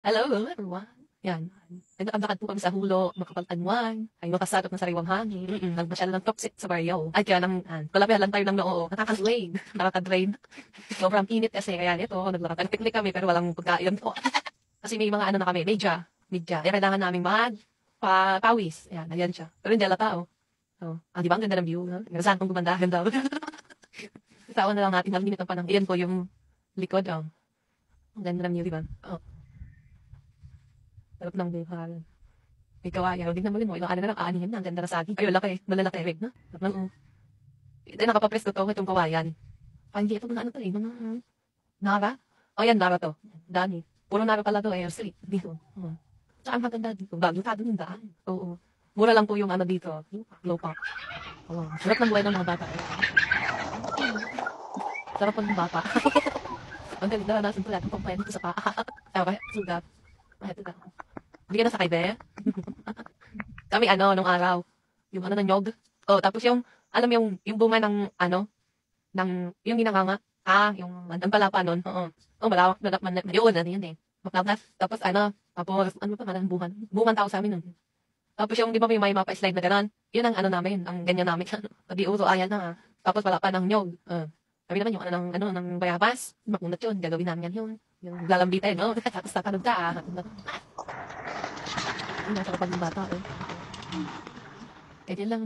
Hello everyone. Yan. Naglalakad po kami sa Hulo, makapag-anwan, ay makasagap ng sariwang hangin, nagmasyal ng toksit sa baryo. Ay kaya lang, kalabihan lang tayo ng noo, nakaka-drain, nakaka-drain. Sobrang init kasi, kaya ito, naglakad. Nag-picnic kami pero walang pagkain po. Kasi may mga ano na kami, media. Kaya kailangan namin pawis. Ayan siya. Pero hindi ala tao. Di ba ang ganda ng view? No? Saan kong gumanda, ganda. Tawan na lang natin, halimit ang panang. Iyan po yung likod. Ang ganda ng view, di ba? Sarap ng buhay. May kawayan. Hindi naman mo. Ilang ano na lang, aanihin na. Ang ganda na saging. Ayun, laki. Malalaki rig, no? Ito nakapapres ko to. Itong kawayan. Hindi ito mga ano to eh. Mga nara. Yan, nara to. Dami. Puro nara pala to eh. Street. Dito. Saan maganda dito? Bagutado yung daan. Oo. Mura lang po yung ano dito. Low pop. Sarap ng buhay ng mga bata. Sarap po ng bata. Ang galing na nasin ko lahat. Ang pampayan dito sa paa. Okay, sugat. Ito na. Hindi ka na sakay, be? Kami nung araw, yung ng nyog. Tapos yung, alam yung bunga ng, yung ginanganga. Yung, ang palapa nun. Malawak na lakman na, yun eh. Maklap. Tapos tapos, pa nga ng bungan? Bungan tao sa amin nun. Tapos yung, di ba may mapa-slide na gano'n? Yun ang namin, ang ganyan namin. Pag uso, ayan na. Tapos wala pa ng nyog. Kami naman yung ng bayabas. Makunat yun, gagawin namin yan yun. Yung lalambitin, no? Tapos tatanod ka, nasa kapag ng bata, eh. Ganyan lang.